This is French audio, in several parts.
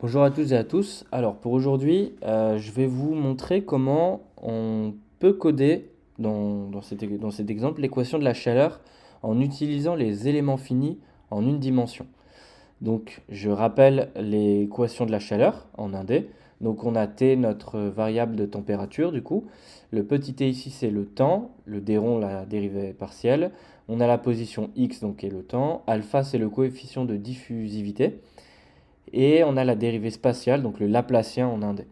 Bonjour à toutes et à tous. Alors pour aujourd'hui, je vais vous montrer comment on peut coder dans cet exemple l'équation de la chaleur en utilisant les éléments finis en une dimension. Donc je rappelle l'équation de la chaleur en 1D. Donc on a T, notre variable de température du coup. Le petit t ici c'est le temps, le d rond la dérivée partielle. On a la position x donc qui est le temps. Alpha c'est le coefficient de diffusivité. Et on a la dérivée spatiale, donc le Laplacien en indé.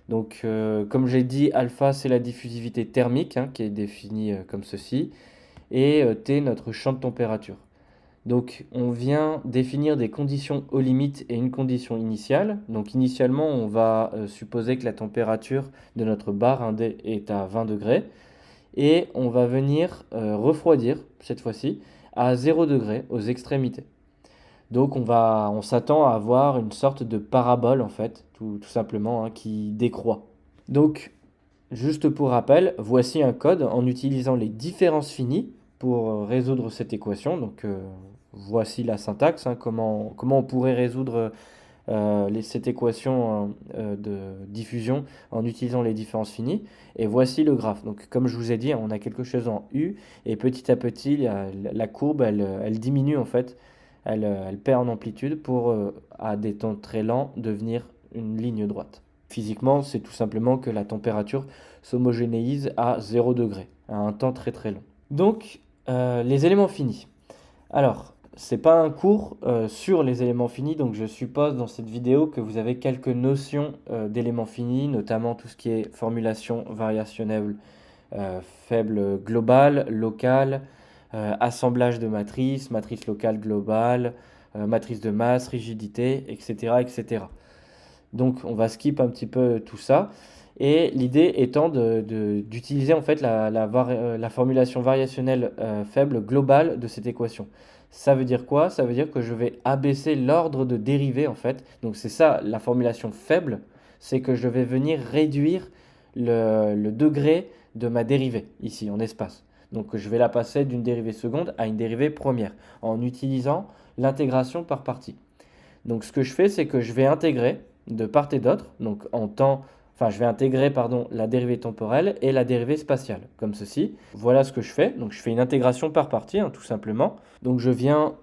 Donc, comme j'ai dit, alpha, c'est la diffusivité thermique, hein, qui est définie comme ceci, et T, notre champ de température. Donc, on vient définir des conditions aux limites et une condition initiale. Donc, initialement, on va supposer que la température de notre barre indé est à 20 degrés, et on va venir refroidir, cette fois-ci, à 0 degré aux extrémités. Donc on s'attend à avoir une sorte de parabole en fait, tout simplement, hein, qui décroît. Donc, juste pour rappel, voici un code en utilisant les différences finies pour résoudre cette équation. Donc, voici la syntaxe, hein, comment on pourrait résoudre cette équation de diffusion en utilisant les différences finies. Et voici le graphe. Donc, comme je vous ai dit, on a quelque chose en U et petit à petit, la courbe, elle diminue en fait. Elle perd en amplitude pour, à des temps très lents, devenir une ligne droite. Physiquement, c'est tout simplement que la température s'homogénéise à 0 degré, à un temps très très long. Donc, les éléments finis. Alors, c'est pas un cours sur les éléments finis, donc je suppose dans cette vidéo que vous avez quelques notions d'éléments finis, notamment tout ce qui est formulation variationnelle faible globale, locale, assemblage de matrices, matrice locale globale, matrice de masse, rigidité, etc., etc. Donc on va skip un petit peu tout ça. Et l'idée étant d'utiliser en fait la formulation variationnelle faible globale de cette équation. Ça veut dire quoi? Ça veut dire que je vais abaisser l'ordre de dérivée en fait. Donc c'est ça la formulation faible, c'est que je vais venir réduire le degré de ma dérivée ici en espace. Donc je vais la passer d'une dérivée seconde à une dérivée première en utilisant l'intégration par partie. Donc ce que je fais, c'est que je vais intégrer de part et d'autre, donc je vais intégrer pardon, la dérivée temporelle et la dérivée spatiale, comme ceci. Voilà ce que je fais. Donc je fais une intégration par partie, hein, tout simplement. Donc je viens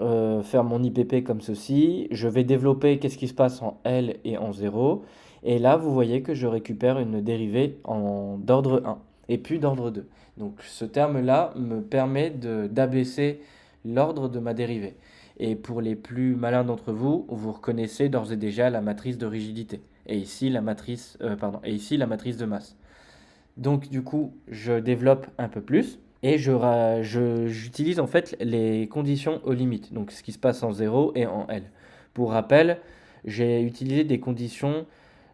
faire mon IPP comme ceci. Je vais développer qu'est-ce qui se passe en L et en 0. Et là, vous voyez que je récupère une dérivée d'ordre 1 et puis d'ordre 2. Donc ce terme-là me permet d'abaisser l'ordre de ma dérivée. Et pour les plus malins d'entre vous, vous reconnaissez d'ores et déjà la matrice de rigidité. Et ici la matrice de masse. Donc du coup, je développe un peu plus et j'utilise en fait les conditions aux limites. Donc ce qui se passe en 0 et en L. Pour rappel, j'ai utilisé des conditions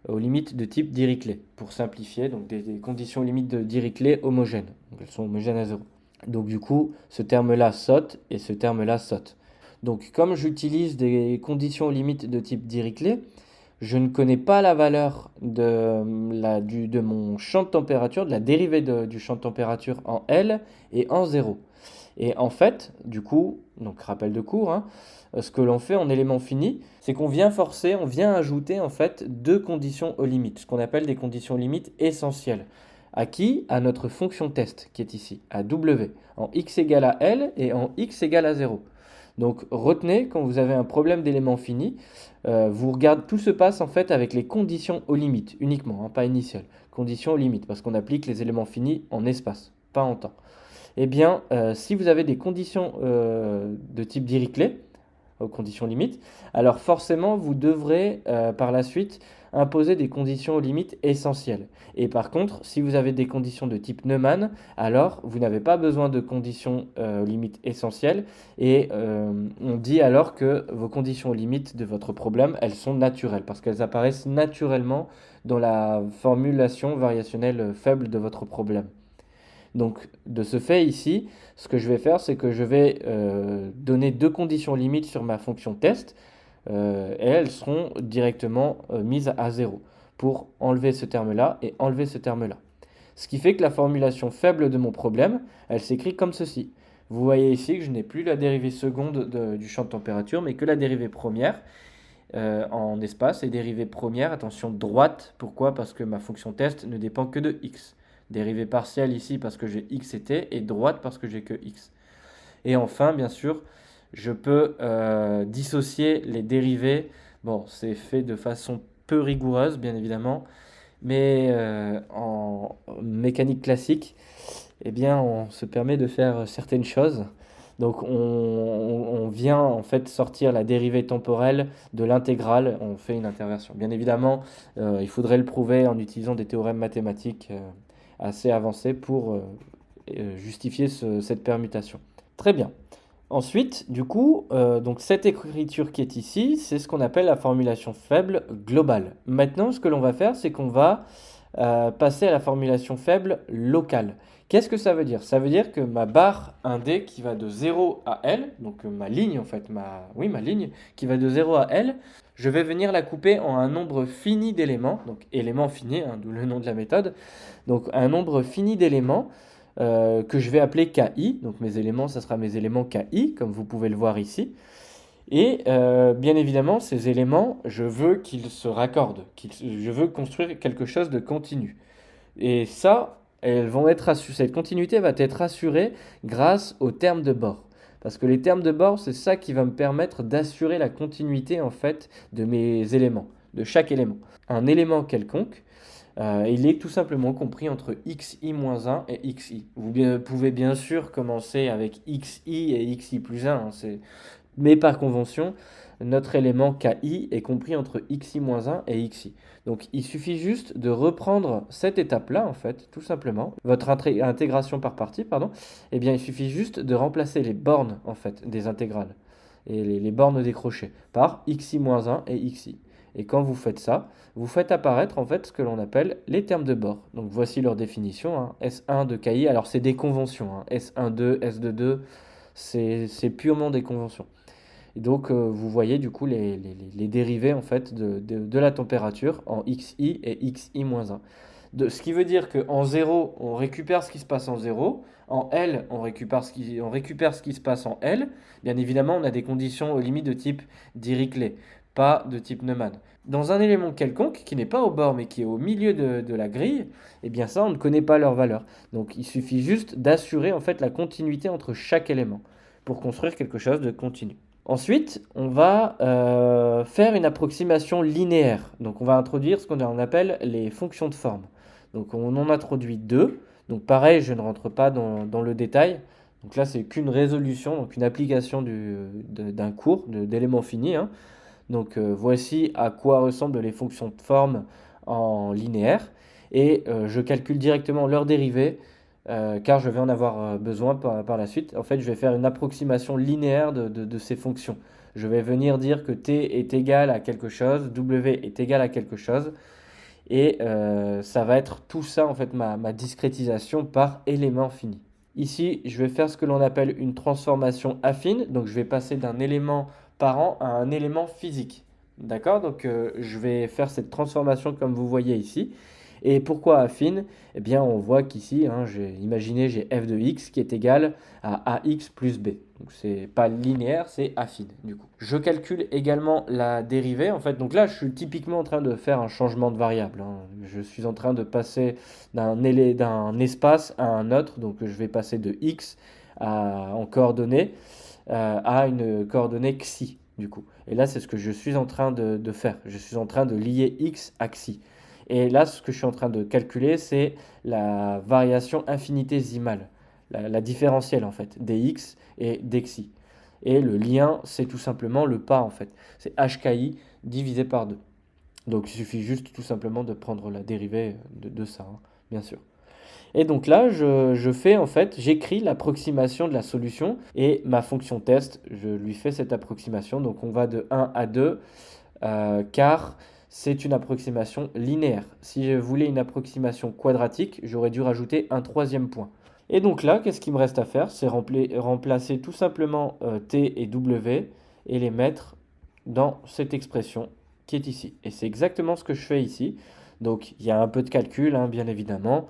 aux limites de type Dirichlet pour simplifier, donc des conditions limites de Dirichlet homogènes. Donc elles sont homogènes à 0. Donc du coup, ce terme-là saute et ce terme-là saute. Donc comme j'utilise des conditions limites de type Dirichlet, je ne connais pas la valeur de mon champ de température, de la dérivée du champ de température en L et en 0. Et en fait, du coup, donc rappel de cours, hein, ce que l'on fait en élément fini, c'est qu'on vient forcer, on vient ajouter en fait deux conditions aux limites, ce qu'on appelle des conditions limites essentielles. À qui? À notre fonction test qui est ici, à W, en x égale à L et en x égale à 0. Donc retenez, quand vous avez un problème d'élément fini, vous regardez, tout se passe en fait avec les conditions aux limites, uniquement, hein, pas initiales. Conditions aux limites, parce qu'on applique les éléments finis en espace, pas en temps. Eh bien, si vous avez des conditions de type Dirichlet, aux conditions limites, alors forcément, vous devrez par la suite imposer des conditions aux limites essentielles. Et par contre, si vous avez des conditions de type Neumann, alors vous n'avez pas besoin de conditions limites essentielles. Et on dit alors que vos conditions limites de votre problème, elles sont naturelles, parce qu'elles apparaissent naturellement dans la formulation variationnelle faible de votre problème. Donc de ce fait ici, ce que je vais faire, c'est que je vais donner deux conditions limites sur ma fonction test et elles seront directement mises à 0 pour enlever ce terme-là et enlever ce terme-là. Ce qui fait que la formulation faible de mon problème, elle s'écrit comme ceci. Vous voyez ici que je n'ai plus la dérivée seconde du champ de température, mais que la dérivée première. en espace et dérivée première, attention, droite. Pourquoi? Parce que ma fonction test ne dépend que de x. Dérivée partielle ici parce que j'ai x et t, et droite parce que j'ai que x. Et enfin, bien sûr, je peux dissocier les dérivées. Bon, c'est fait de façon peu rigoureuse, bien évidemment, mais en mécanique classique, eh bien, on se permet de faire certaines choses. Donc, on vient en fait sortir la dérivée temporelle de l'intégrale. On fait une interversion. Bien évidemment, il faudrait le prouver en utilisant des théorèmes mathématiques assez avancés pour justifier cette permutation. Très bien. Ensuite, du coup, donc cette écriture qui est ici, c'est ce qu'on appelle la formulation faible globale. Maintenant, ce que l'on va faire, c'est qu'on va passer à la formulation faible locale. Qu'est-ce que ça veut dire? Ça veut dire que ma barre 1D qui va de 0 à L, donc ma ligne en fait, ma ligne qui va de 0 à L, je vais venir la couper en un nombre fini d'éléments, donc éléments finis, hein, d'où le nom de la méthode, donc un nombre fini d'éléments que je vais appeler KI. Donc mes éléments, ça sera mes éléments KI, comme vous pouvez le voir ici. Et bien évidemment, ces éléments, je veux qu'ils se raccordent, je veux construire quelque chose de continu. Et ça, cette continuité va être assurée grâce aux termes de bord. Parce que les termes de bord, c'est ça qui va me permettre d'assurer la continuité en fait de mes éléments, de chaque élément. Un élément quelconque, il est tout simplement compris entre xi-1 et xi. Pouvez bien sûr commencer avec xi et xi plus 1, hein, mais par convention, notre élément ki est compris entre xi-1 et xi. Donc il suffit juste de reprendre cette étape-là, en fait, tout simplement, votre intégration par partie, pardon, eh bien il suffit juste de remplacer les bornes, en fait, des intégrales, et les bornes décrochées, par xi-1 et xi. Et quand vous faites ça, vous faites apparaître en fait ce que l'on appelle les termes de bord. Donc voici leur définition, hein. S1 de KI, alors c'est des conventions, hein. S1,2, S22, c'est purement des conventions. Et donc vous voyez du coup les dérivés en fait de la température en XI et XI-1. Ce qui veut dire qu'en 0, on récupère ce qui se passe en 0. En L, on récupère ce qui se passe en L. Bien évidemment, on a des conditions aux limites de type Dirichlet, pas de type Neumann. Dans un élément quelconque, qui n'est pas au bord, mais qui est au milieu de la grille, eh bien ça, on ne connaît pas leur valeur. Donc il suffit juste d'assurer en fait la continuité entre chaque élément pour construire quelque chose de continu. Ensuite, on va faire une approximation linéaire. Donc on va introduire ce qu'on appelle les fonctions de forme. Donc on en introduit deux. Donc pareil, je ne rentre pas dans le détail. Donc là, c'est qu'une résolution, donc une application d'un cours d'éléments finis, hein. Donc voici à quoi ressemblent les fonctions de forme en linéaire. Et je calcule directement leur dérivée, car je vais en avoir besoin par la suite. En fait, je vais faire une approximation linéaire de ces fonctions. Je vais venir dire que t est égal à quelque chose, w est égal à quelque chose, et ça va être tout ça, en fait, ma discrétisation par élément fini. Ici, je vais faire ce que l'on appelle une transformation affine, donc je vais passer d'un élément parent à un élément physique. D'accord? Donc je vais faire cette transformation comme vous voyez ici. Et pourquoi affine? Eh bien, on voit qu'ici, hein, j'ai f de x qui est égal à ax plus b. Donc c'est pas linéaire, c'est affine du coup. Je calcule également la dérivée en fait. Donc là, je suis typiquement en train de faire un changement de variable, hein. Je suis en train de passer d'un espace à un autre. Donc je vais passer de x en coordonnées à une coordonnée xi du coup. Et là, c'est ce que je suis en train de faire. Je suis en train de lier x à xi. Et là, ce que je suis en train de calculer, c'est la variation infinitésimale, la différentielle en fait, dx et dxi. Et le lien, c'est tout simplement le pas en fait. C'est hki divisé par 2. Donc il suffit juste tout simplement de prendre la dérivée de ça, hein, bien sûr. Et donc là, je fais en fait, j'écris l'approximation de la solution et ma fonction test, je lui fais cette approximation. Donc on va de 1 à 2, car c'est une approximation linéaire. Si je voulais une approximation quadratique, j'aurais dû rajouter un troisième point. Et donc là, qu'est-ce qu'il me reste à faire? C'est remplacer tout simplement t et w et les mettre dans cette expression qui est ici. Et c'est exactement ce que je fais ici. Donc il y a un peu de calcul, hein, bien évidemment.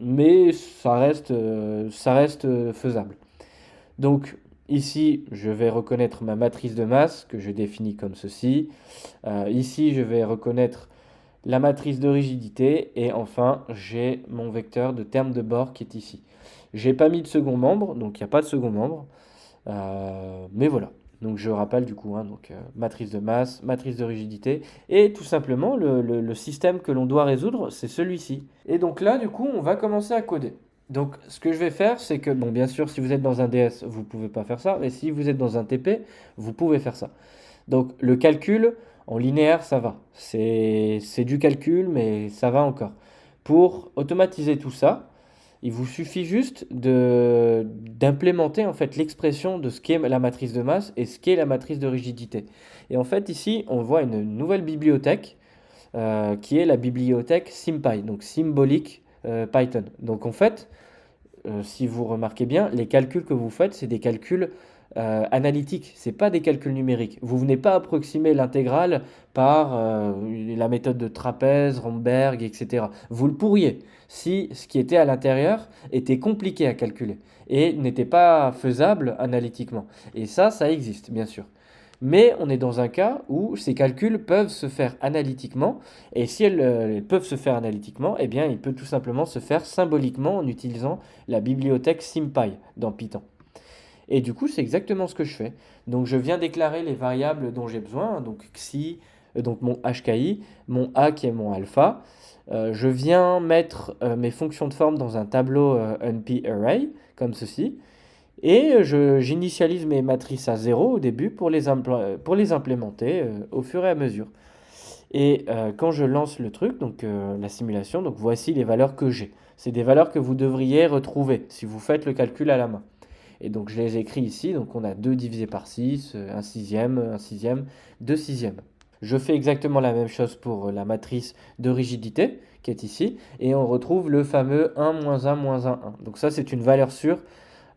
Mais ça reste faisable. Donc Ici, je vais reconnaître ma matrice de masse que je définis comme ceci. Ici, je vais reconnaître la matrice de rigidité et enfin, j'ai mon vecteur de terme de bord qui est ici. J'ai pas mis de second membre, donc il n'y a pas de second membre. Mais voilà. Donc je rappelle du coup, hein, matrice de masse, matrice de rigidité, et tout simplement le système que l'on doit résoudre, c'est celui-ci. Et donc là, du coup, on va commencer à coder. Donc ce que je vais faire, c'est que, bon, bien sûr, si vous êtes dans un DS, vous ne pouvez pas faire ça, mais si vous êtes dans un TP, vous pouvez faire ça. Donc le calcul en linéaire, ça va. C'est du calcul, mais ça va encore. Pour automatiser tout ça, il vous suffit juste d'implémenter en fait l'expression de ce qu'est la matrice de masse et ce qu'est la matrice de rigidité. Et en fait ici on voit une nouvelle bibliothèque qui est la bibliothèque SymPy, donc symbolique Python. Donc en fait, si vous remarquez bien, les calculs que vous faites, c'est des calculs analytiques, c'est pas des calculs numériques. Vous venez pas approximer l'intégrale par la méthode de trapèze, Romberg, etc. Vous le pourriez si ce qui était à l'intérieur était compliqué à calculer et n'était pas faisable analytiquement. Et ça existe, bien sûr. Mais on est dans un cas où ces calculs peuvent se faire analytiquement, et si elles peuvent se faire analytiquement, eh bien, il peut tout simplement se faire symboliquement en utilisant la bibliothèque SymPy dans Python. Et du coup, c'est exactement ce que je fais. Donc, je viens déclarer les variables dont j'ai besoin, donc xi, donc mon HKI, mon A qui est mon alpha. Je viens mettre mes fonctions de forme dans un tableau NP-array, comme ceci. Et j'initialise mes matrices à 0 au début pour les implémenter au fur et à mesure. Et quand je lance le truc, donc la simulation, donc voici les valeurs que j'ai. C'est des valeurs que vous devriez retrouver si vous faites le calcul à la main. Et donc je les écris ici, donc on a 2 divisé par 6, un sixième, 2 sixièmes. Je fais exactement la même chose pour la matrice de rigidité qui est ici, et on retrouve le fameux 1, moins 1, moins 1, 1. Donc ça c'est une valeur sûre.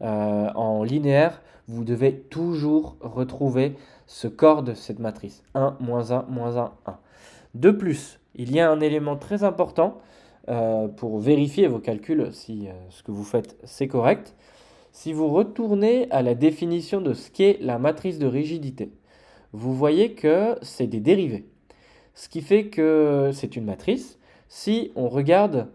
En linéaire, vous devez toujours retrouver ce corps de cette matrice. 1, moins 1, moins 1, 1. De plus, il y a un élément très important pour vérifier vos calculs si ce que vous faites c'est correct. Si vous retournez à la définition de ce qu'est la matrice de rigidité, vous voyez que c'est des dérivés. Ce qui fait que c'est une matrice. Si on regarde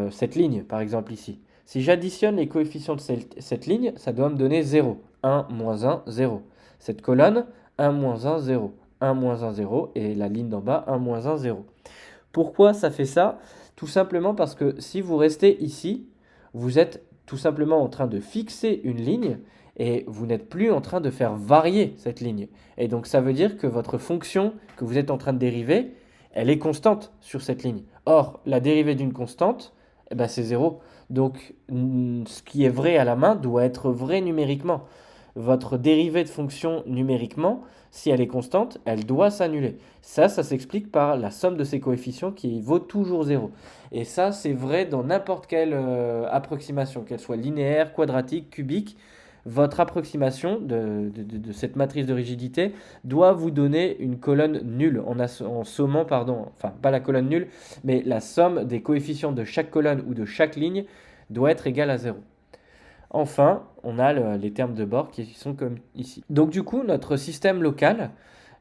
cette ligne, par exemple ici, si j'additionne les coefficients de cette ligne, ça doit me donner 0. 1, moins 1, 0. Cette colonne, 1, moins 1, 0. 1, moins 1, 0. Et la ligne d'en bas, 1, moins 1, 0. Pourquoi ça fait ça? Tout simplement parce que si vous restez ici, vous êtes tout simplement en train de fixer une ligne et vous n'êtes plus en train de faire varier cette ligne. Et donc ça veut dire que votre fonction que vous êtes en train de dériver, elle est constante sur cette ligne. Or, la dérivée d'une constante, eh ben, c'est 0. Donc ce qui est vrai à la main doit être vrai numériquement. Votre dérivée de fonction numériquement, si elle est constante, elle doit s'annuler. Ça s'explique par la somme de ces coefficients qui vaut toujours 0. Et ça, c'est vrai dans n'importe quelle approximation, qu'elle soit linéaire, quadratique, cubique. Votre approximation de cette matrice de rigidité doit vous donner une colonne nulle en sommant, pardon, enfin pas la colonne nulle, mais la somme des coefficients de chaque colonne ou de chaque ligne doit être égale à 0. Enfin, on a les termes de bord qui sont comme ici. Donc du coup, notre système local,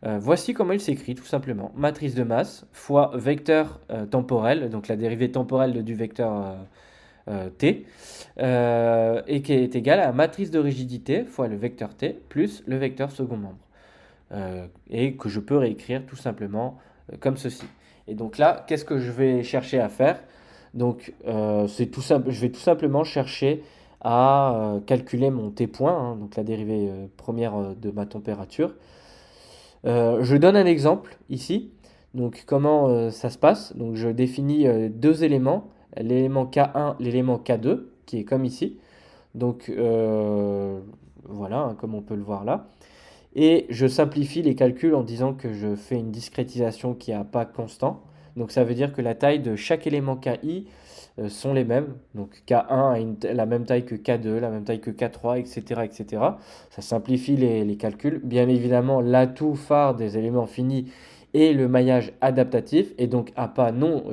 voici comment il s'écrit tout simplement. Matrice de masse fois vecteur temporel, donc la dérivée temporelle du vecteur t, et qui est égale à matrice de rigidité fois le vecteur t plus le vecteur second membre. Et que je peux réécrire tout simplement comme ceci. Et donc là, qu'est-ce que je vais chercher à faire? Donc c'est tout simple, je vais tout simplement chercher à calculer mon t point, hein, donc la dérivée première de ma température. Je donne un exemple ici. Donc comment ça se passe? Donc je définis deux éléments, l'élément K1, l'élément K2, qui est comme ici. Donc voilà, hein, comme on peut le voir là. Et je simplifie les calculs en disant que je fais une discrétisation qui n'a pas constant. Donc ça veut dire que la taille de chaque élément KI sont les mêmes. Donc K1 a la même taille que K2, la même taille que K3, etc. etc. Ça simplifie les calculs. Bien évidemment, l'atout phare des éléments finis est le maillage adaptatif et donc à pas non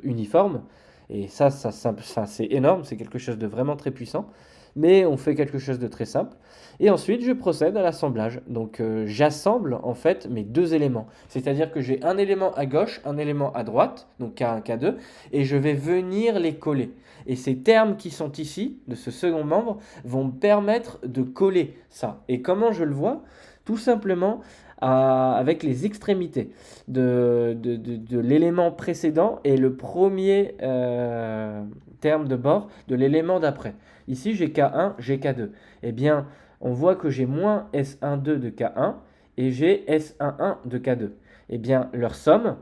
uniforme. Et ça c'est énorme, c'est quelque chose de vraiment très puissant. mais on fait quelque chose de très simple. Et ensuite, je procède à l'assemblage. Donc, j'assemble en fait mes deux éléments. C'est-à-dire que j'ai un élément à gauche, un élément à droite, donc K1, K2, et je vais venir les coller. Et ces termes qui sont ici, de ce second membre, vont me permettre de coller ça. Et comment je le vois? Tout simplement avec les extrémités de l'élément précédent et le premier terme de bord de l'élément d'après. Ici, j'ai K1, j'ai K2. Eh bien, on voit que j'ai moins S12 de K1 et j'ai S11 de K2. Eh bien, leur somme,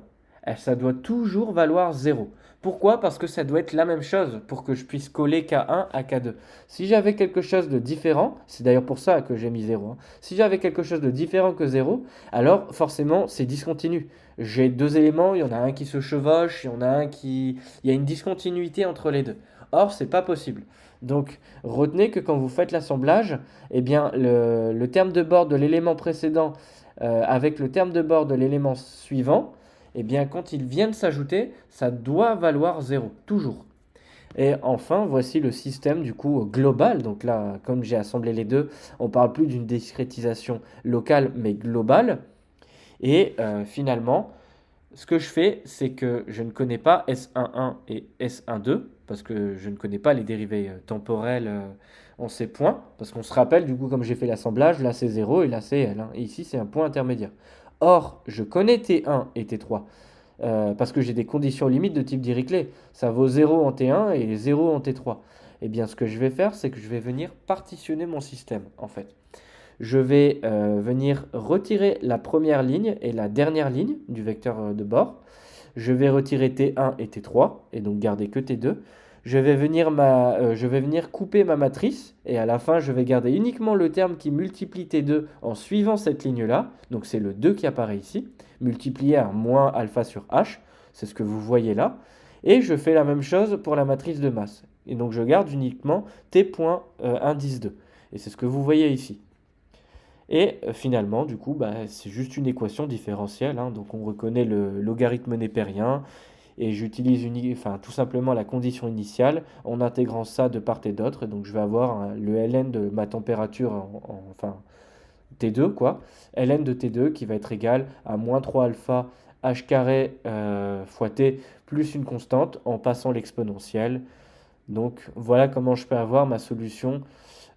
ça doit toujours valoir 0. Pourquoi? Parce que ça doit être la même chose pour que je puisse coller K1 à K2. Si j'avais quelque chose de différent, c'est d'ailleurs pour ça que j'ai mis 0, hein. Si j'avais quelque chose de différent que 0, alors forcément c'est discontinu. J'ai deux éléments, il y en a un qui se chevauche, il y en a un qui... Il y a une discontinuité entre les deux. Or, c'est pas possible. Donc, retenez que quand vous faites l'assemblage, eh bien, le terme de bord de l'élément précédent avec le terme de bord de l'élément suivant, eh bien, quand ils viennent s'ajouter, ça doit valoir 0, toujours. Et enfin, voici le système du coup global. Donc là, comme j'ai assemblé les deux, on parle plus d'une discrétisation locale, mais globale. Et finalement, ce que je fais, c'est que je ne connais pas S11 et S12, parce que je ne connais pas les dérivés temporels en ces points, parce qu'on se rappelle, du coup, comme j'ai fait l'assemblage, là c'est 0 et là c'est L, hein, et ici c'est un point intermédiaire. Or, je connais T1 et T3, parce que j'ai des conditions limites de type Dirichlet. Ça vaut 0 en T1 et 0 en T3. Eh bien, ce que je vais faire, c'est que je vais venir partitionner mon système, en fait. Je vais venir retirer la première ligne et la dernière ligne du vecteur de bord. Je vais retirer T1 et T3 et donc garder que T2. Je vais venir couper ma matrice et à la fin je vais garder uniquement le terme qui multiplie T2 en suivant cette ligne-là. Donc c'est le 2 qui apparaît ici, multiplié à moins alpha sur H. C'est ce que vous voyez là. Et je fais la même chose pour la matrice de masse. Et donc je garde uniquement T.indice 2. Et c'est ce que vous voyez ici. Et finalement, du coup, bah, c'est juste une équation différentielle, hein. Donc on reconnaît le logarithme népérien et j'utilise tout simplement la condition initiale en intégrant ça de part et d'autre. Donc je vais avoir le ln de ma température, enfin T2 quoi, ln de T2 qui va être égal à moins 3 alpha h carré fois T plus une constante en passant l'exponentielle. Donc voilà comment je peux avoir ma solution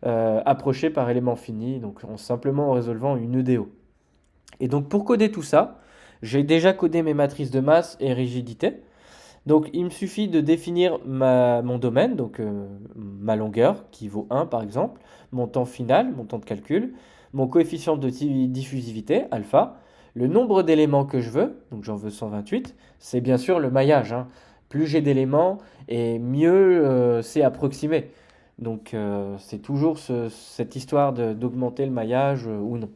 approchée par élément fini, donc simplement en résolvant une EDO. Et donc pour coder tout ça, j'ai déjà codé mes matrices de masse et rigidité. Donc il me suffit de définir mon domaine, donc ma longueur qui vaut 1 par exemple, mon temps final, mon temps de calcul, mon coefficient de diffusivité, alpha, le nombre d'éléments que je veux, donc j'en veux 128, c'est bien sûr le maillage, hein. Plus j'ai d'éléments et mieux c'est approximé. Donc c'est toujours cette histoire d'augmenter le maillage ou non.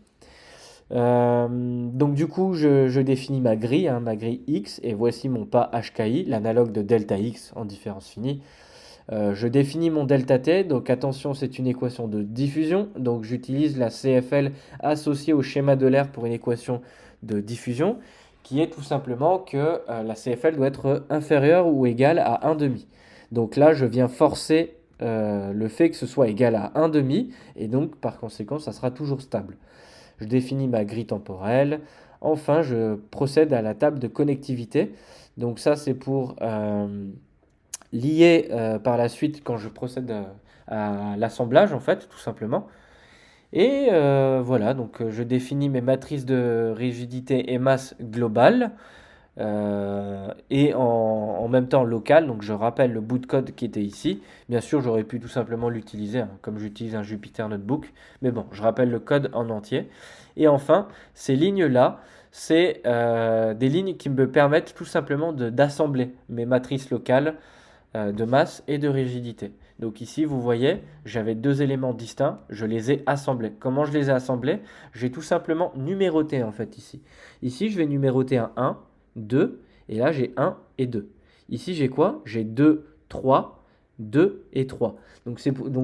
Donc du coup, je définis ma grille, hein, ma grille X, et voici mon pas HKI, l'analogue de delta X en différence finie. Je définis mon delta T, donc attention, c'est une équation de diffusion, donc j'utilise la CFL associée au schéma de l'air pour une équation de diffusion, qui est tout simplement que la CFL doit être inférieure ou égale à 1,5. Donc là, je viens forcer le fait que ce soit égal à 1,5, et donc par conséquent, ça sera toujours stable. Je définis ma grille temporelle. Enfin, je procède à la table de connectivité. Donc ça, c'est pour lier par la suite quand je procède à l'assemblage, en fait, tout simplement. Et voilà, donc je définis mes matrices de rigidité et masse globale. Et en même temps local, donc je rappelle le bout de code qui était ici. Bien sûr, j'aurais pu tout simplement l'utiliser, hein, comme j'utilise un Jupyter Notebook, mais bon, je rappelle le code en entier. Et enfin, ces lignes-là, c'est des lignes qui me permettent tout simplement d'assembler mes matrices locales de masse et de rigidité. Donc ici, vous voyez, j'avais deux éléments distincts, je les ai assemblés. Comment je les ai assemblés? J'ai tout simplement numéroté en fait ici. Ici, je vais numéroter un 1, 2, et là j'ai 1 et 2. Ici j'ai quoi? J'ai 2, 3, 2 et 3. Donc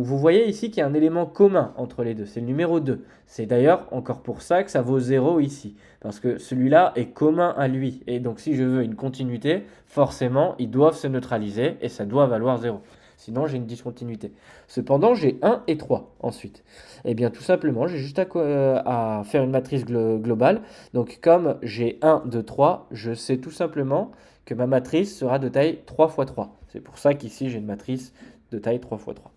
vous voyez ici qu'il y a un élément commun entre les deux, c'est le numéro 2. C'est d'ailleurs encore pour ça que ça vaut 0 ici, parce que celui-là est commun à lui. Et donc si je veux une continuité, forcément ils doivent se neutraliser et ça doit valoir 0. Sinon, j'ai une discontinuité. Cependant, j'ai 1 et 3 ensuite. Eh bien, tout simplement, j'ai juste à faire une matrice globale. Donc, comme j'ai 1, 2, 3, je sais tout simplement que ma matrice sera de taille 3 fois 3. C'est pour ça qu'ici, j'ai une matrice de taille 3 fois 3.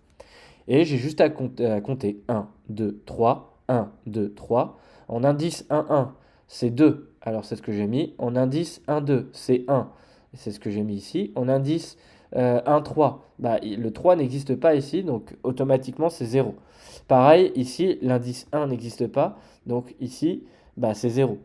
Et j'ai juste à compter 1, 2, 3, 1, 2, 3. En indice 1, 1, c'est 2. Alors c'est ce que j'ai mis. En indice 1, 2, c'est 1. C'est ce que j'ai mis ici. En indice 1, 3, bah, le 3 n'existe pas ici, donc automatiquement c'est 0. Pareil, ici, l'indice 1 n'existe pas, donc ici, bah, c'est 0.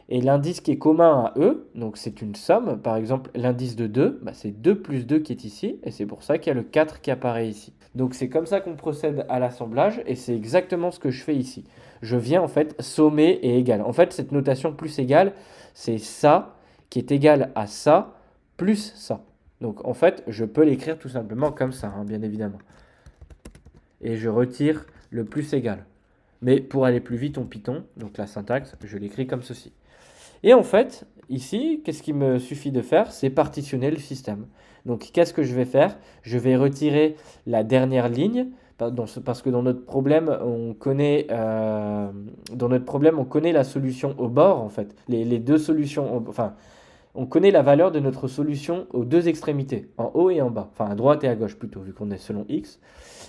Et l'indice qui est commun à eux, donc c'est une somme, par exemple l'indice de 2, bah, c'est 2 plus 2 qui est ici, et c'est pour ça qu'il y a le 4 qui apparaît ici. Donc c'est comme ça qu'on procède à l'assemblage, et c'est exactement ce que je fais ici. Je viens en fait sommer et égal. En fait, cette notation plus égale, c'est ça qui est égal à ça plus ça. Donc en fait, je peux l'écrire tout simplement comme ça, hein, bien évidemment. Et je retire le plus égal. Mais pour aller plus vite en Python, donc la syntaxe, je l'écris comme ceci. Et en fait, ici, qu'est-ce qu'il me suffit de faire? C'est partitionner le système. Donc, qu'est-ce que je vais faire? Je vais retirer la dernière ligne, parce que dans notre problème, on connaît la solution au bord, en fait. Les deux solutions, enfin, on connaît la valeur de notre solution aux deux extrémités, en haut et en bas, enfin à droite et à gauche plutôt, vu qu'on est selon x.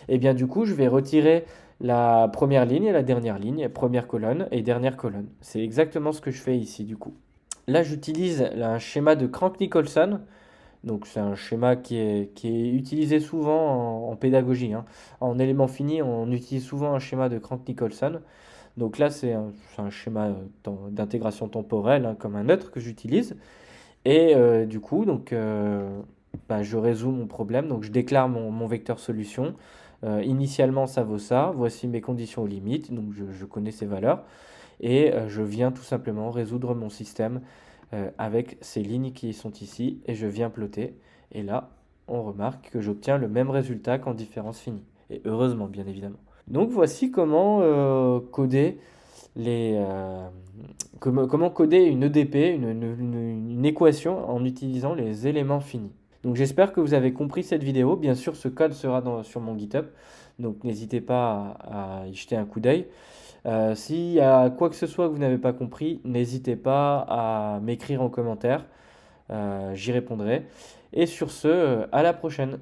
Et bien du coup, je vais retirer la première ligne et la dernière ligne, première colonne et dernière colonne. C'est exactement ce que je fais ici du coup. Là, j'utilise un schéma de Crank-Nicolson. Donc c'est un schéma qui est utilisé souvent en pédagogie, hein. En éléments finis, on utilise souvent un schéma de Crank-Nicolson. Donc là, c'est un schéma d'intégration temporelle, hein, comme un autre que j'utilise. Et du coup, donc, bah, je résous mon problème. Donc, je déclare mon vecteur solution. Initialement, ça vaut ça. Voici mes conditions aux limites. Donc, je connais ces valeurs. Et je viens tout simplement résoudre mon système avec ces lignes qui sont ici. Et je viens plotter. Et là, on remarque que j'obtiens le même résultat qu'en différence finie. Et heureusement, bien évidemment. Donc, voici comment coder les, comment coder une EDP, une équation en utilisant les éléments finis. Donc j'espère que vous avez compris cette vidéo. Bien sûr, ce code sera sur mon GitHub, donc n'hésitez pas à y jeter un coup d'œil. S'il y a quoi que ce soit que vous n'avez pas compris, n'hésitez pas à m'écrire en commentaire, j'y répondrai. Et sur ce, à la prochaine.